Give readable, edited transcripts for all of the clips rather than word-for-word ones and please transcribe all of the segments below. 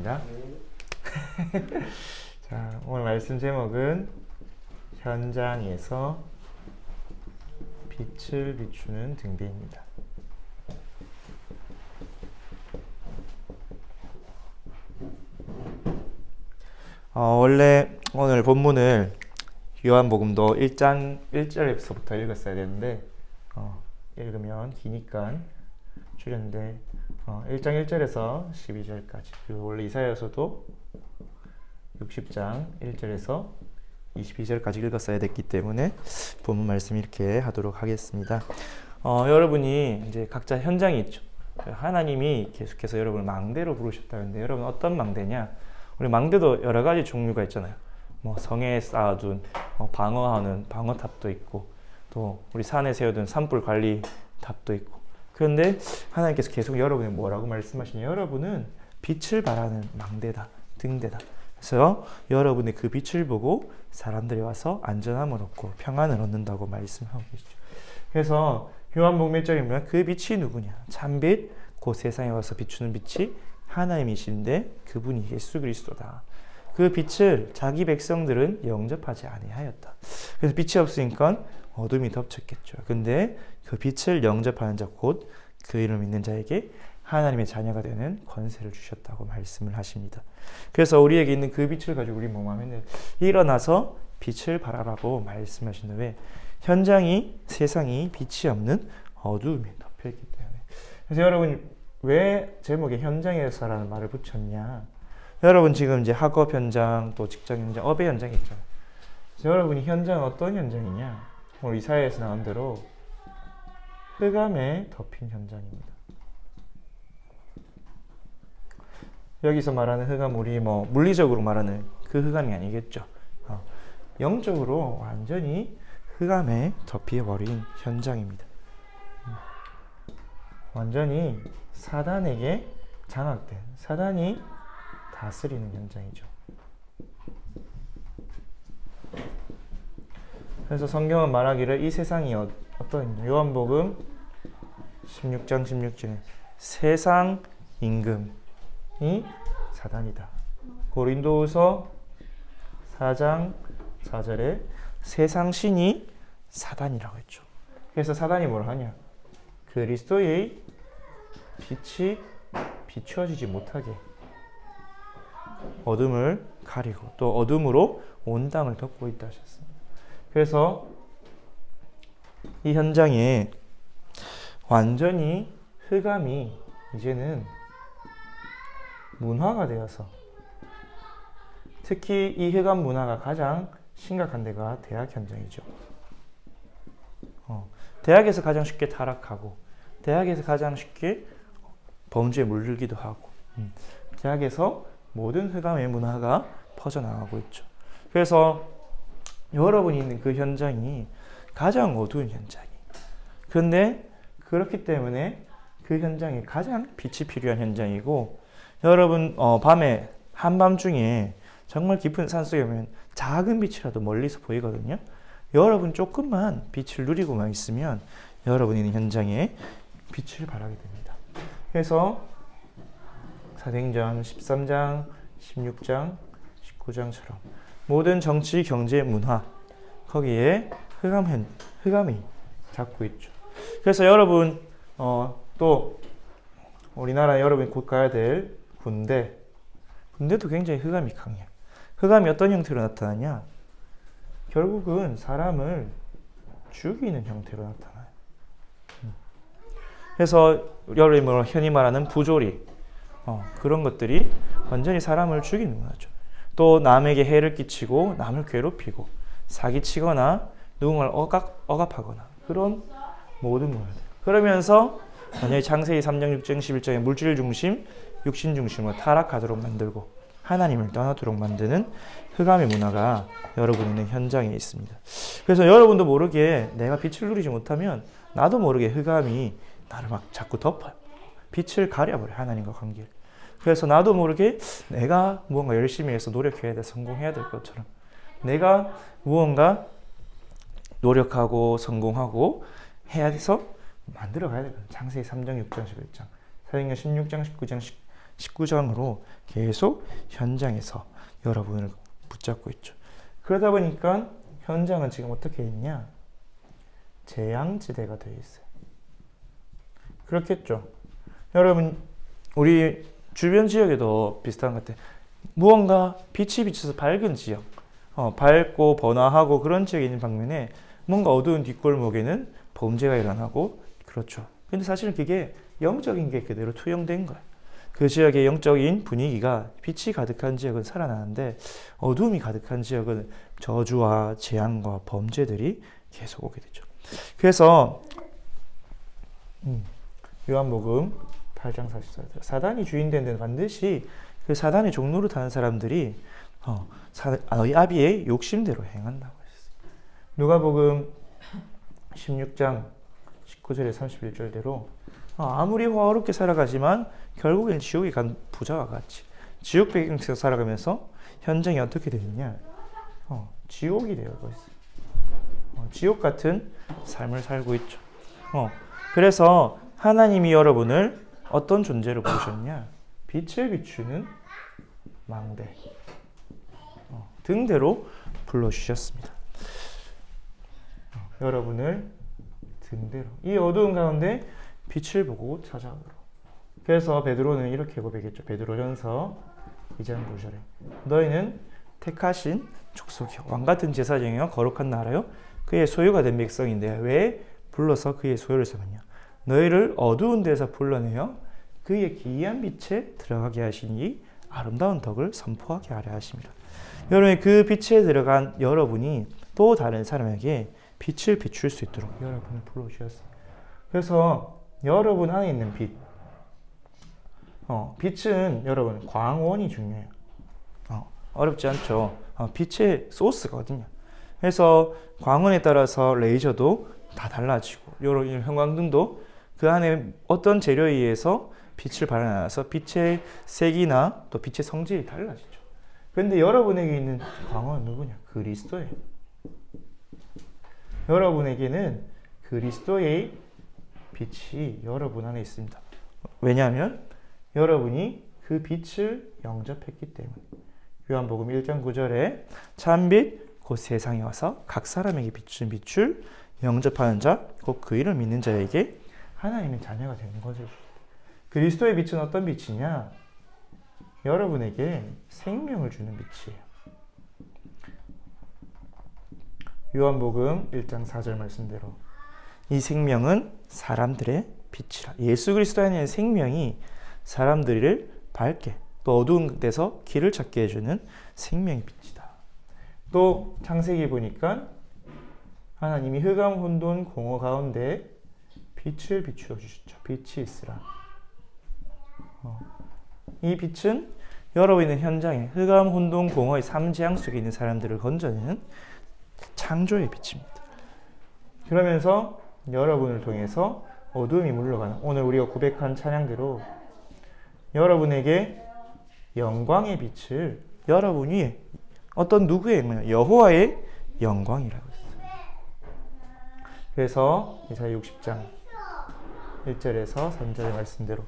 하겠습니다. 자, 오늘 말씀 제목은 현장에서 빛을 비추는 등대입니다. 원래 오늘 본문을 요한복음도 1장 1절에서부터 읽었어야 되는데 읽으면 기니까 줄였는데 1장 1절에서 12절까지, 그리고 원래 이사야서도 60장 1절에서 22절까지 읽었어야 됐기 때문에 본문 말씀 이렇게 하도록 하겠습니다. 여러분이 이제 각자 현장이 있죠. 하나님이 계속해서 여러분을 망대로 부르셨다는데, 여러분 어떤 망대냐? 우리 망대도 여러 가지 종류가 있잖아요. 뭐 성에 쌓아둔 방어하는 방어탑도 있고, 또 우리 산에 세워둔 산불 관리 탑도 있고. 그런데 하나님께서 계속 여러분이 뭐라고 말씀하시냐? 여러분은 빛을 발하는 망대다, 등대다. 그래서 여러분의 그 빛을 보고 사람들이 와서 안전함을 얻고 평안을 얻는다고 말씀하고 계시죠. 그래서 요한복음 1절에 보면 그 빛이 누구냐? 참빛, 곧 세상에 와서 비추는 빛이 하나님이신데 그분이 예수 그리스도다. 그 빛을 자기 백성들은 영접하지 아니하였다. 그래서 빛이 없으니까 어둠이 덮쳤겠죠. 근데 그 빛을 영접하는 자, 곧 그 이름 믿는 자에게 하나님의 자녀가 되는 권세를 주셨다고 말씀을 하십니다. 그래서 우리에게 있는 그 빛을 가지고 우리 뭐만 하면 일어나서 빛을 발하라고 말씀하신 후에, 현장이 세상이 빛이 없는 어두움에 덮여있기 때문에. 그래서 여러분 왜 제목에 현장에서라는 말을 붙였냐? 여러분 지금 이제 학업 현장, 또 직장 현장, 업의 현장이 있죠. 그래서 여러분이 현장은 어떤 현장이냐? 오늘 이사야에서 나온 대로 흑암에 덮인 현장입니다. 여기서 말하는 흑암, 우리 뭐 물리적으로 말하는 그 흑암이 아니겠죠. 영적으로 완전히 흑암에 덮여버린 현장입니다. 완전히 사단에게 장악된, 사단이 다스리는 현장이죠. 그래서 성경은 말하기를 이 세상이 어떤, 요한복음 16장 16절에 세상 임금이 사단이다. 고린도후서 4장 4절에 세상 신이 사단이라고 했죠. 그래서 사단이 뭘 하냐? 그리스도의 빛이 비추어지지 못하게 어둠을 가리고 또 어둠으로 온 땅을 덮고 있다 하셨습니다. 그래서 이 현장에 완전히 흑암이 이제는 문화가 되어서, 특히 이 흑암 문화가 가장 심각한 데가 대학 현장이죠. 대학에서 가장 쉽게 타락하고, 대학에서 가장 쉽게 범죄에 물들기도 하고, 대학에서 모든 흑암의 문화가 퍼져나가고 있죠. 그래서 여러분이 있는 그 현장이 가장 어두운 현장이. 그런데 그렇기 때문에 그 현장이 가장 빛이 필요한 현장이고, 여러분 밤에 한밤중에 정말 깊은 산속에 오면 작은 빛이라도 멀리서 보이거든요. 여러분 조금만 빛을 누리고만 있으면 여러분이 있는 현장에 빛을 발하게 됩니다. 그래서 사도행전 13장, 16장, 19장처럼 모든 정치, 경제, 문화, 거기에 흑암이 잡고 있죠. 그래서 여러분 또 우리나라 여러분이 곧 가야 될 군대도 굉장히 흑암이 강해요. 흑암이 어떤 형태로 나타나냐? 결국은 사람을 죽이는 형태로 나타나요. 그래서 여러분이 흔히 말하는 부조리, 그런 것들이 완전히 사람을 죽이는 거죠. 또 남에게 해를 끼치고 남을 괴롭히고 사기치거나 누군가를 억압하거나 그런 모든 문화들. 그러면서 만약에 창세기 3장 6장 11장의 물질 중심, 육신 중심으로 타락하도록 만들고 하나님을 떠나도록 만드는 흑암의 문화가 여러분 있는 현장에 있습니다. 그래서 여러분도 모르게 내가 빛을 누리지 못하면 나도 모르게 흑암이 나를 막 자꾸 덮어요. 빛을 가려버려요, 하나님과 관계를. 그래서 나도 모르게 내가 무언가 열심히 해서 노력해야 돼, 성공해야 될 것처럼 내가 무언가 노력하고 성공하고 해야 돼서 만들어 가야 돼요. 창세기 3장, 6장, 11장, 사도행전 16장, 19장, 19장으로 계속 현장에서 여러분을 붙잡고 있죠. 그러다 보니까 현장은 지금 어떻게 있냐? 재앙지대가 되어 있어요. 그렇겠죠. 여러분, 우리 주변 지역에도 비슷한 것 같아요. 무언가 빛이 비쳐서 밝은 지역, 밝고 번화하고 그런 지역에 있는 방면에 뭔가 어두운 뒷골목에는 범죄가 일어나고 그렇죠. 근데 사실은 그게 영적인 게 그대로 투영된 거예요. 그 지역의 영적인 분위기가 빛이 가득한 지역은 살아나는데 어두움이 가득한 지역은 저주와 재앙과 범죄들이 계속 오게 되죠. 그래서 요한복음 8장 44절 사단이 주인된 데는 반드시 그 사단의 종로를 타는 사람들이 너희 아비의 욕심대로 행한다고 했어요. 누가복음 16장 19절에 31절대로 아무리 화어롭게 살아가지만 결국엔 지옥에 간 부자와 같이 지옥 배경에서 살아가면서 현장이 어떻게 되느냐? 지옥이 되어가고 있어요. 지옥 같은 삶을 살고 있죠. 그래서 하나님이 여러분을 어떤 존재로 부르셨냐? 빛을 비추는 망대 등대로 불러주셨습니다. 여러분을 등대로 이 어두운 가운데 빛을 보고 찾아오도록. 그래서 베드로는 이렇게 고백했죠. 베드로전서 2장 9절에 너희는 택하신 족속이요 왕같은 제사장이요 거룩한 나라요 그의 소유가 된 백성인데 왜 불러서 그의 소유를 삼았냐? 너희를 어두운 데서 불러내어 그의 기이한 빛에 들어가게 하시니 아름다운 덕을 선포하게 하려 하십니다. 여러분, 그 빛에 들어간 여러분이 또 다른 사람에게 빛을 비출 수 있도록 여러분을 불러주셨습니다. 그래서 여러분 안에 있는 빛, 빛은 여러분 광원이 중요해요. 어렵지 않죠. 빛의 소스거든요. 그래서 광원에 따라서 레이저도 다 달라지고 여러분 형광등도 그 안에 어떤 재료에 의해서 빛을 발현해서 빛의 색이나 또 빛의 성질이 달라지죠. 그런데 여러분에게 있는 광원은 누구냐? 그리스도예요. 여러분에게는 그리스도의 빛이 여러분 안에 있습니다. 왜냐하면 여러분이 그 빛을 영접했기 때문에. 요한복음 1장 9절에 참빛 곧 세상에 와서 각 사람에게 비추는 빛을 영접하는 자 곧 그 이를 믿는 자에게 하나님의 자녀가 되는 거죠. 그리스도의 빛은 어떤 빛이냐? 여러분에게 생명을 주는 빛이에요. 요한복음 1장 4절 말씀대로 이 생명은 사람들의 빛이라. 예수 그리스도 안에 있는 생명이 사람들을 밝게 또 어두운 데서 길을 찾게 해주는 생명의 빛이다. 또 창세기 보니까 하나님이 흑암 혼돈 공허 가운데 빛을 비추어 주셨죠. 빛이 있으라. 이 빛은 여러분 있는 현장에 흑암 혼돈 공허의 삼재앙 속에 있는 사람들을 건져내는 창조의 빛입니다. 그러면서 여러분을 통해서 어두움이 물러가는 오늘 우리가 고백한 찬양대로 여러분에게 영광의 빛을 여러분 위에 어떤 누구의 여호와의 영광이라고 했어요. 그래서 이사야 60장 1절에서 3절의 말씀대로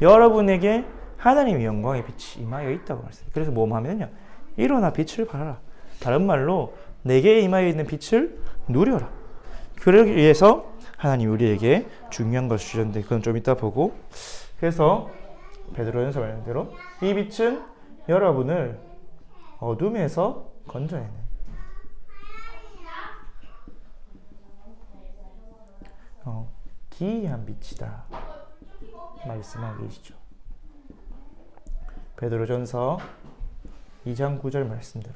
여러분에게 하나님의 영광의 빛이 임하여 있다고 말씀해요. 그래서 뭐 하면요? 일어나 빛을 발하라. 다른 말로 내게 임하여 있는 빛을 누려라. 그러기 위해서 하나님 우리에게 중요한 것을 주셨는데 그건 좀 이따 보고. 그래서 베드로전서 말씀대로 이 빛은 여러분을 어둠에서 건져내는 기이한 빛이다 말씀하고 계시죠. 베드로전서 2장 9절 말씀대로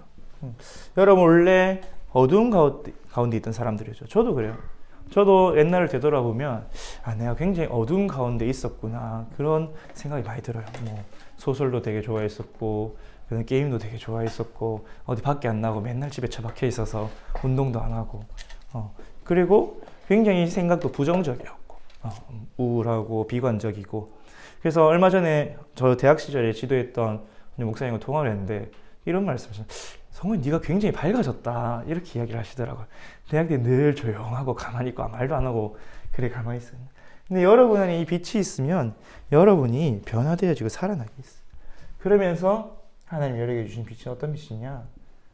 여러분 원래 어두운 가운데 있던 사람들이죠. 저도 그래요. 저도 옛날을 되돌아보면 내가 굉장히 어두운 가운데 있었구나 그런 생각이 많이 들어요. 뭐 소설도 되게 좋아했었고 게임도 되게 좋아했었고 어디 밖에 안 나고 맨날 집에 처박혀 있어서 운동도 안 하고 그리고 굉장히 생각도 부정적이었고 우울하고 비관적이고. 그래서 얼마 전에 저 대학 시절에 지도했던 목사님과 통화를 했는데 이런 말씀을 하셨어요. 성우님 네가 굉장히 밝아졌다 이렇게 이야기를 하시더라고요. 대학 때 늘 조용하고 가만히 있고 말도 안 하고 그래 가만히 있었는데 근데 여러분 안에 이 빛이 있으면 여러분이 변화되어지고 살아나게 있어요. 그러면서 하나님 여러분에게 주신 빛은 어떤 빛이냐?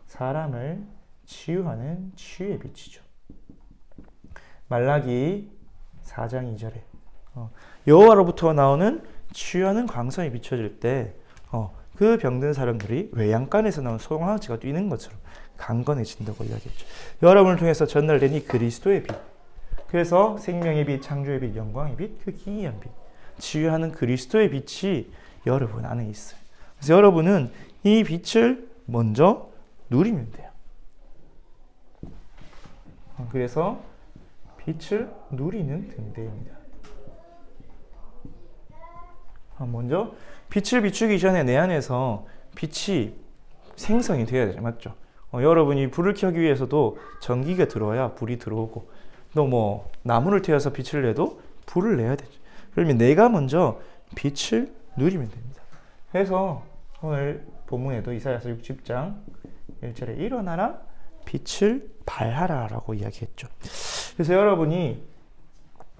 사람을 치유하는 치유의 빛이죠. 말라기 4장 2절에 여호와로부터 나오는 치유하는 광선이 비춰질 때 그 병든 사람들이 외양간에서 나온 소금강지가 뛰는 것처럼 강건해진다고 이야기했죠. 여러분을 통해서 전달된 이 그리스도의 빛, 그래서 생명의 빛, 창조의 빛, 영광의 빛, 그 기이한 빛, 치유하는 그리스도의 빛이 여러분 안에 있어요. 그래서 여러분은 이 빛을 먼저 누리면 돼요. 그래서 빛을 누리는 등대입니다. 먼저 빛을 비추기 전에 내 안에서 빛이 생성이 되어야 되죠. 맞죠? 여러분이 불을 켜기 위해서도 전기가 들어와야 불이 들어오고, 또 뭐 나무를 태워서 빛을 내도 불을 내야 되죠. 그러면 내가 먼저 빛을 누리면 됩니다. 그래서 오늘 본문에도 이사야서 60장 1절에 일어나라 빛을 발하라 라고 이야기했죠. 그래서 여러분이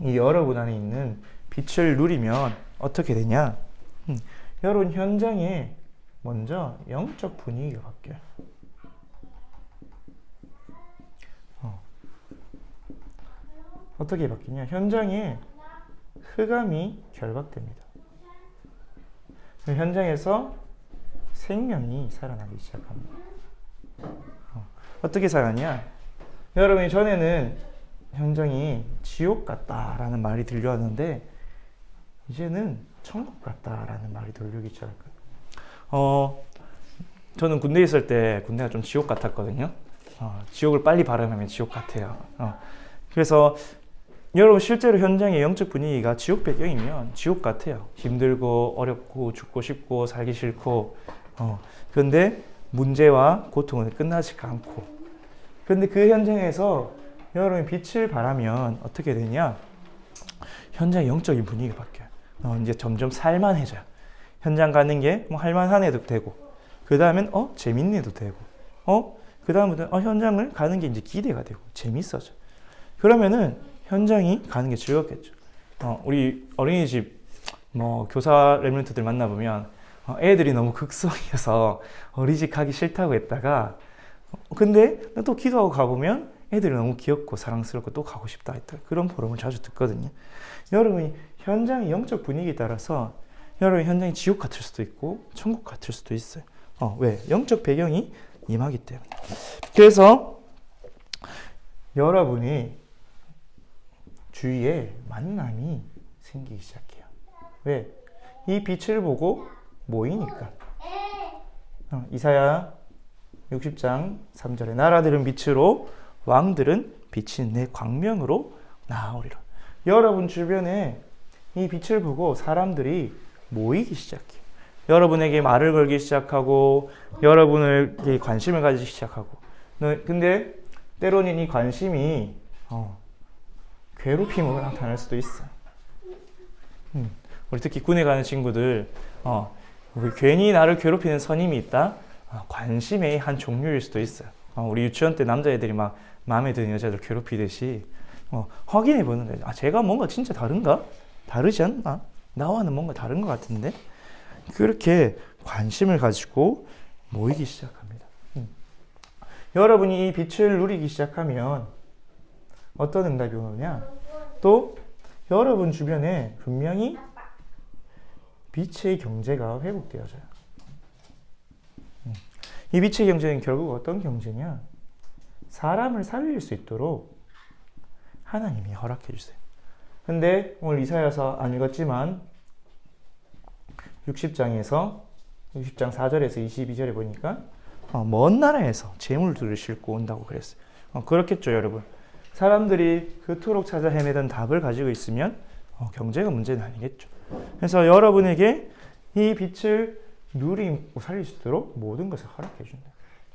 이 여러분 안에 있는 빛을 누리면 어떻게 되냐? 여러분 현장에 먼저 영적 분위기가 바뀌어요. 어떻게 바뀌냐? 현장에 흑암이 결박됩니다. 현장에서 생명이 살아나기 시작합니다. 어떻게 살아나냐? 여러분이 전에는 현장이 지옥 같다라는 말이 들려왔는데 이제는 천국 같다라는 말이 들리기 시작할 거예요. 저는 군대에 있을 때 군대가 좀 지옥 같았거든요. 지옥을 빨리 발음하면 지옥 같아요. 그래서 여러분 실제로 현장의 영적 분위기가 지옥 배경이면 지옥 같아요. 힘들고 어렵고 죽고 싶고 살기 싫고 그런데 문제와 고통은 끝나지가 않고, 그런데 그 현장에서 여러분이 빛을 발하면 어떻게 되냐? 현장의 영적인 분위기가 바뀌어요. 이제 점점 살만해져요. 현장 가는 게 뭐 할만한 애도 되고, 그 다음엔 재밌는 애도 되고, 그 다음부터 현장을 가는 게 이제 기대가 되고 재밌어져. 그러면은 현장이 가는 게 즐겁겠죠. 우리 어린이집 뭐 교사 랩런트들 만나보면 애들이 너무 극성이어서 어린이집 가기 싫다고 했다가 근데 또 기도하고 가보면 애들이 너무 귀엽고 사랑스럽고 또 가고 싶다 했다. 그런 포럼을 자주 듣거든요. 여러분이 현장의 영적 분위기에 따라서 여러분 현장이 지옥 같을 수도 있고 천국 같을 수도 있어요. 왜? 영적 배경이 임하기 때문에. 그래서 여러분이 주위에 만남이 생기기 시작해요. 왜? 이 빛을 보고 모이니까. 이사야 60장 3절에 나라들은 빛으로 왕들은 비친 내 광명으로 나아오리라. 여러분 주변에 이 빛을 보고 사람들이 모이기 시작해요. 여러분에게 말을 걸기 시작하고 여러분에게 관심을 가지기 시작하고. 근데 때로는 이 관심이 괴롭힘으로 나타날 수도 있어요. 우리 특히 군에 가는 친구들 괜히 나를 괴롭히는 선임이 있다? 관심의 한 종류일 수도 있어요. 우리 유치원 때 남자애들이 막 마음에 드는 여자들 괴롭히듯이 확인해 보는 거예요. 제가 뭔가 진짜 다른가? 다르지 않나? 나와는 뭔가 다른 것 같은데? 그렇게 관심을 가지고 모이기 시작합니다. 여러분이 이 빛을 누리기 시작하면 어떤 응답이 오느냐? 또 여러분 주변에 분명히 빛의 경제가 회복되어져요. 이 빛의 경제는 결국 어떤 경제냐? 사람을 살릴 수 있도록 하나님이 허락해 주세요. 근데 오늘 이사야서 안 읽었지만 60장 4절에서 22절에 보니까 먼 나라에서 재물들을 싣고 온다고 그랬어요. 그렇겠죠, 여러분. 사람들이 그토록 찾아 헤매던 답을 가지고 있으면 경제가 문제는 아니겠죠. 그래서 여러분에게 이 빛을 누리고 살릴 수 있도록 모든 것을 허락해 준다.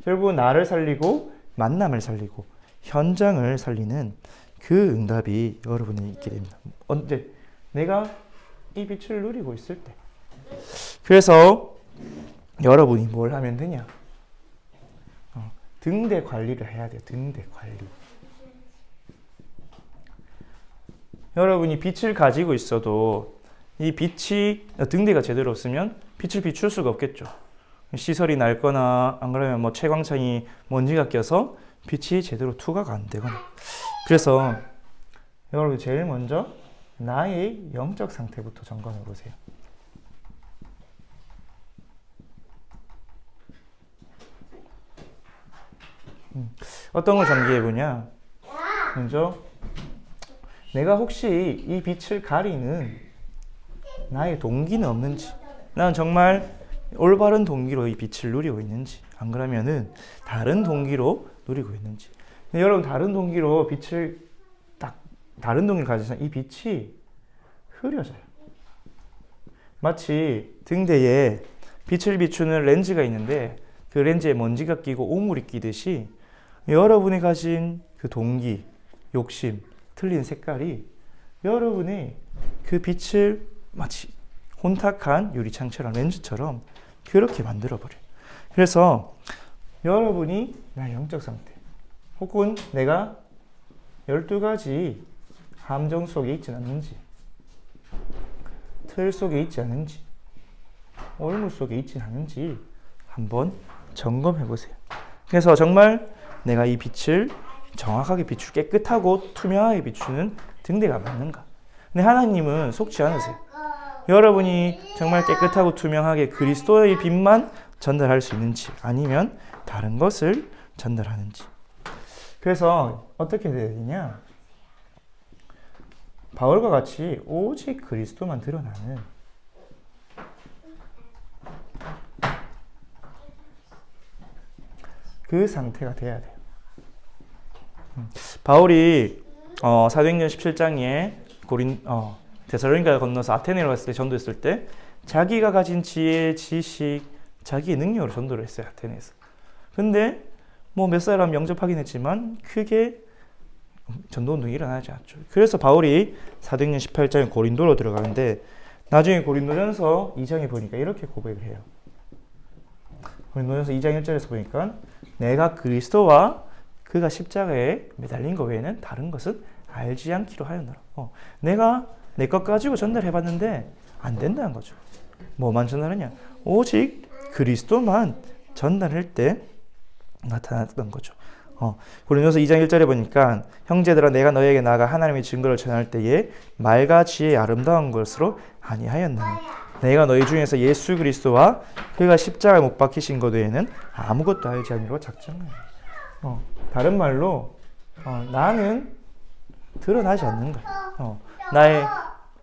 결국 나를 살리고 만남을 살리고 현장을 살리는 그 응답이 여러분에게 있게 됩니다. 언제? 내가 이 빛을 누리고 있을 때. 그래서 여러분이 뭘 하면 되냐? 등대 관리를 해야 돼요. 등대 관리. 여러분이 빛을 가지고 있어도 이 빛이 등대가 제대로 없으면 빛을 비출 수가 없겠죠. 시설이 낡거나 안 그러면 뭐 채광창이 먼지가 껴서 빛이 제대로 투과가 안 되거나. 그래서 여러분 제일 먼저 나의 영적 상태부터 점검해 보세요. 어떤 걸 점기해 보냐? 먼저 내가 혹시 이 빛을 가리는 나의 동기는 없는지, 나는 정말 올바른 동기로 이 빛을 누리고 있는지, 안 그러면은 다른 동기로 누리고 있는지. 근데 여러분 다른 동기로 빛을 다른 동기를 가지면 이 빛이 흐려져요. 마치 등대에 빛을 비추는 렌즈가 있는데 그 렌즈에 먼지가 끼고 오물이 끼듯이 여러분이 가진 그 동기, 욕심, 틀린 색깔이 여러분의 그 빛을 마치 혼탁한 유리창처럼 렌즈처럼 그렇게 만들어버려요. 그래서 여러분이 나의 영적 상태 혹은 내가 12가지 함정 속에 있지 않는지, 틀 속에 있지 않은지, 올무 속에 있지 않은지 한번 점검해 보세요. 그래서 정말 내가 이 빛을 정확하게 비추, 깨끗하고 투명하게 비추는 등대가 맞는가? 근데 하나님은 속지 않으세요. 여러분이 정말 깨끗하고 투명하게 그리스도의 빛만 전달할 수 있는지 아니면 다른 것을 전달하는지. 그래서 어떻게 돼야 되냐? 바울과 같이 오직 그리스도만 드러나는 그 상태가 돼야 돼요. 바울이 사도행전 17장에 데살로니가 건너서 아테네로 갔을 때 전도했을 때 자기가 가진 지혜, 지식, 자기의 능력으로 전도를 했어요. 아테네에서. 근데 뭐 몇 사람 영접하긴 했지만 크게 전도운동이 일어나지 않죠. 그래서 바울이 사도행전 18장에 고린도로 들어가는데 나중에 고린도전서 2장에 보니까 이렇게 고백을 해요. 고린도전서 2장 1절에서 보니까 내가 그리스도와 그가 십자가에 매달린 것 외에는 다른 것은 알지 않기로 하였노라. 내가 내 것 가지고 전달해봤는데 안 된다는 거죠. 뭐만 전달하냐? 오직 그리스도만 전달할 때 나타났던 거죠. 고린도서 2장 1절에 보니까 형제들아 내가 너희에게 나아가 하나님의 증거를 전할 때에 말과 지혜의 아름다운 것으로 아니하였나니 내가 너희 중에서 예수 그리스도와 그가 십자가에 못 박히신 것 외에는 아무것도 알지 아니로 작정하니. 다른 말로 나는 드러나지 않는 거예요. 나의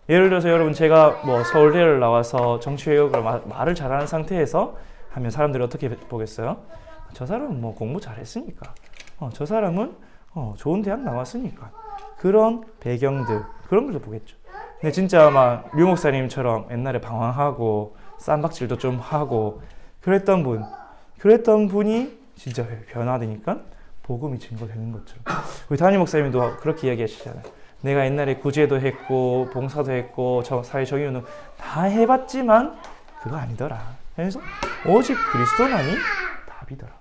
예를 들어서 여러분 제가 뭐 서울대를 나와서 정치외국을 말을 잘하는 상태에서 하면 사람들이 어떻게 보겠어요? 저 사람은 뭐 공부 잘했으니까. 저 사람은 좋은 대학 나왔으니까. 그런 배경들 그런 걸 보겠죠. 근데 진짜 막 류 목사님처럼 옛날에 방황하고 쌈박질도 좀 하고 그랬던 분이 진짜 변화되니까 복음이 증거되는 것처럼. 우리 담임 목사님도 그렇게 이야기하시잖아요. 내가 옛날에 구제도 했고 봉사도 했고 사회정의운동 다 해봤지만 그거 아니더라. 그래서 오직 그리스도만이 답이더라.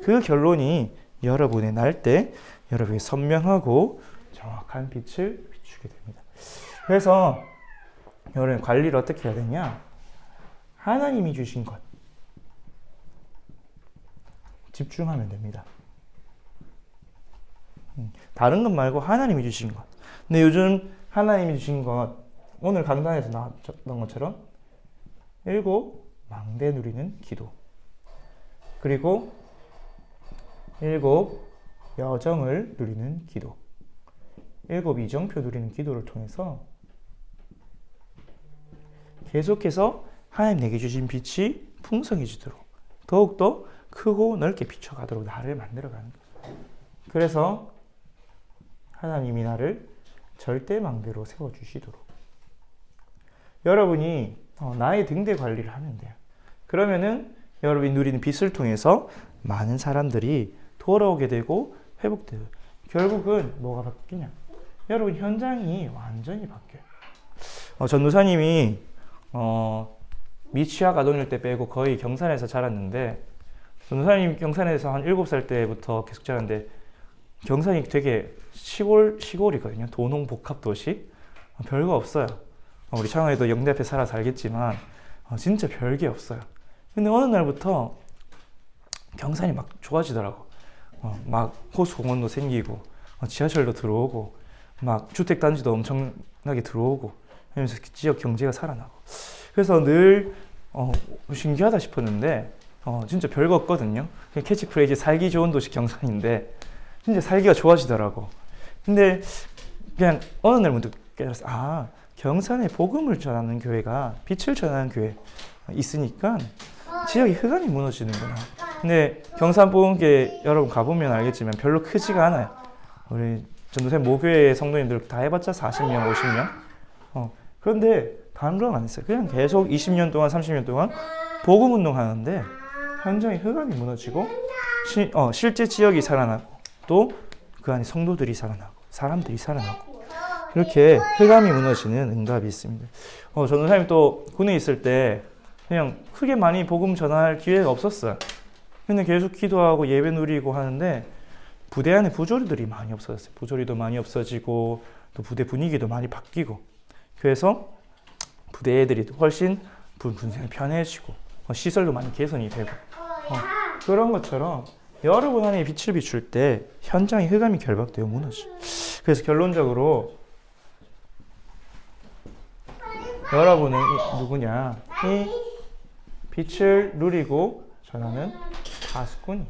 그 결론이 여러분의 날 때 여러분이 선명하고 정확한 빛을 비추게 됩니다. 그래서 여러분 관리를 어떻게 해야 되냐? 하나님이 주신 것 집중하면 됩니다. 다른 것 말고 하나님이 주신 것. 근데 요즘 하나님이 주신 것 오늘 강단에서 나왔던 것처럼 7 망대 누리는 기도 그리고 7 여정을 누리는 기도 7 이정표 누리는 기도를 통해서 계속해서 하나님 내게 주신 빛이 풍성해지도록 더욱더 크고 넓게 비춰가도록 나를 만들어가는 거예요. 그래서 하나님이 나를 절대망대로 세워주시도록 여러분이 나의 등대 관리를 하면 돼요. 그러면은 여러분이 누리는 빛을 통해서 많은 사람들이 돌아오게 되고 회복되고 결국은 뭐가 바뀌냐? 여러분 현장이 완전히 바뀌어요. 전도사님이 미취학 아동일 때 빼고 거의 경산에서 자랐는데 전도사님 경산에서 한 7살 때부터 계속 자랐는데 경산이 되게 시골이거든요. 도농복합도시. 별거 없어요. 우리 창원에도 영대 앞에 살겠지만 진짜 별게 없어요. 근데 어느 날부터 경산이 막 좋아지더라고. 막 호수공원도 생기고 지하철도 들어오고 막 주택단지도 엄청나게 들어오고 하면서 지역 경제가 살아나고. 그래서 늘 신기하다 싶었는데 진짜 별거 없거든요. 캐치프레이즈 살기 좋은 도시 경산인데 진짜 살기가 좋아지더라고. 근데 그냥 어느 날 문득 깨달았어. 경산에 복음을 전하는 교회가, 빛을 전하는 교회 있으니까 지역이 흑암이 무너지는구나. 근데 경산복음교회 여러분 가보면 알겠지만 별로 크지가 않아요. 우리 전도사 모교회 성도님들 다 해봤자 40명, 50명. 그런데 다른 건 안 했어요. 그냥 계속 20년 동안, 30년 동안 복음 운동하는데 현장에 흑암이 무너지고 실제 지역이 살아나고 또 그 안에 성도들이 살아나고 사람들이 살아나고 이렇게 흑암이 무너지는 응답이 있습니다. 전도사님 또 군에 있을 때 그냥 크게 많이 복음 전할 기회가 없었어요. 근데 계속 기도하고 예배 누리고 하는데 부대 안에 부조리들이 많이 없어졌어요. 부조리도 많이 없어지고 또 부대 분위기도 많이 바뀌고 그래서 부대 애들이 훨씬 분생이 편해지고 시설도 많이 개선이 되고 그런 것처럼 여러분 안에 빛을 비출 때 현장에 흑암이 결박되어 무너져. 그래서 결론적으로 여러분은 누구냐? 이 빛을 누리고 전하는 파수꾼이.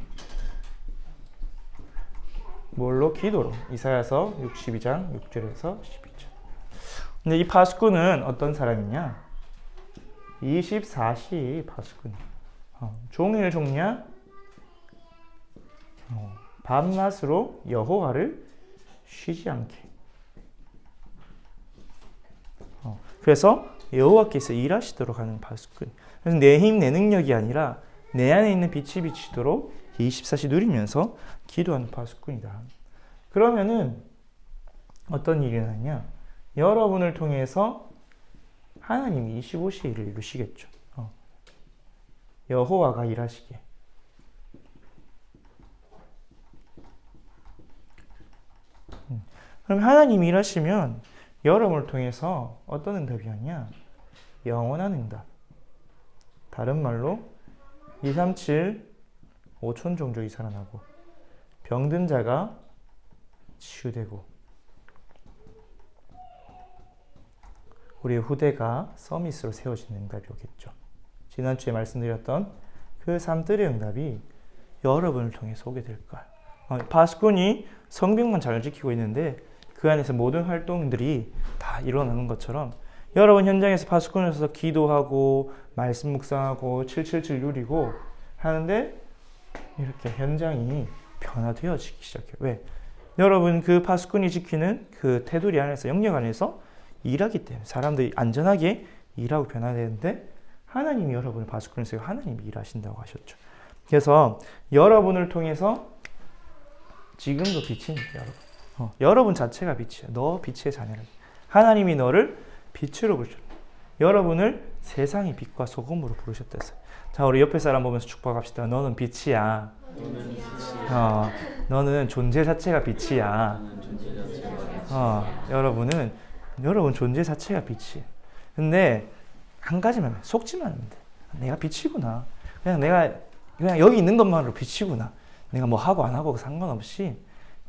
뭘로? 기도로. 이사야서 62장 6절에서 12절. 근데 이 파수꾼은 어떤 사람이냐? 24시 파수꾼. 종일 종냐? 밤낮으로 여호와를 쉬지 않게. 그래서 여호와께서 일하시도록 하는 파수꾼. 그래서 내 힘, 내 능력이 아니라 내 안에 있는 빛이 비치도록 24시 누리면서 기도하는 파수꾼이다. 그러면은 어떤 일이 일어나냐? 여러분을 통해서 하나님이 25시의 일을 이루시겠죠. 여호와가 일하시게. 그럼 하나님이 일하시면 여러분을 통해서 어떤 응답이 하냐? 영원한 응답. 다른 말로 237 5천 종족이 살아나고 병든 자가 치유되고 우리의 후대가 서밋으로 세워지는 응답이 오겠죠. 지난주에 말씀드렸던 그 삶들의 응답이 여러분을 통해서 오게 될 거예요. 파수꾼이 성벽만 잘 지키고 있는데 그 안에서 모든 활동들이 다 일어나는 것처럼 여러분 현장에서 파수꾼을 서서 기도하고 말씀 묵상하고 777 누리고 하는데 이렇게 현장이 변화되어지기 시작해요. 왜? 여러분 그 파수꾼이 지키는 그 테두리 안에서 영역 안에서 일하기 때문에 사람들이 안전하게 일하고 변화되는데 하나님이 여러분을 파수꾼을 세우고 하나님이 일하신다고 하셨죠. 그래서 여러분을 통해서 지금도 빛입니다. 여러분. 여러분 자체가 빛이야. 너 빛의 자녀라. 하나님이 너를 빛으로 부르셨다. 여러분을 세상의 빛과 소금으로 부르셨댔어요. 자, 우리 옆에 사람 보면서 축복합시다. 너는 빛이야. 너는 존재 자체가 빛이야. 여러분 존재 자체가 빛이에요. 근데 한 가지만 속지만 하면 돼. 내가 빛이구나. 그냥 여기 있는 것만으로 빛이구나. 내가 뭐 하고 안 하고 상관없이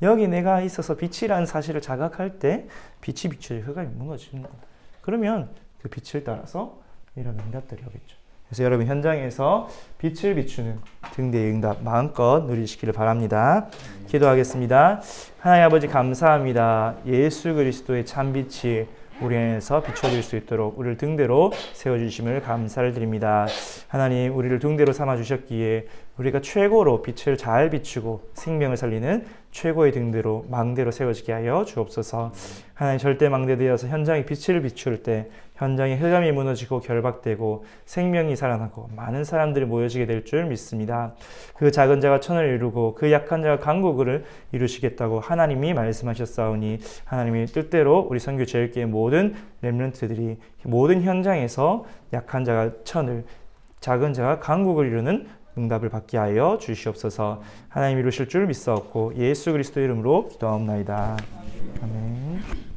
여기 내가 있어서 빛이라는 사실을 자각할 때 빛이 비추어져 흑암이 무너지는 거다. 그러면 그 빛을 따라서 이런 응답들이 오겠죠. 그래서 여러분 현장에서 빛을 비추는 등대의 응답 마음껏 누리시기를 바랍니다. 기도하겠습니다. 하나님 아버지 감사합니다. 예수 그리스도의 참 빛이 우리 안에서 비춰질 수 있도록 우리를 등대로 세워주심을 감사를 드립니다. 하나님 우리를 등대로 삼아주셨기에 우리가 최고로 빛을 잘 비추고 생명을 살리는 최고의 등대로 망대로 세워지게 하여 주옵소서. 하나님 절대 망대되어서 현장에 빛을 비출 때 현장에 흑암이 무너지고 결박되고 생명이 살아나고 많은 사람들이 모여지게 될 줄 믿습니다. 그 작은 자가 천을 이루고 그 약한 자가 강국을 이루시겠다고 하나님이 말씀하셨사오니 하나님이 뜻대로 우리 선교 제일교회 모든 렘넌트들이 모든 현장에서 약한 자가 천을 작은 자가 강국을 이루는 응답을 받게 하여 주시옵소서. 하나님 이루실 줄 믿사옵고 예수 그리스도 이름으로 기도하옵나이다. 아멘.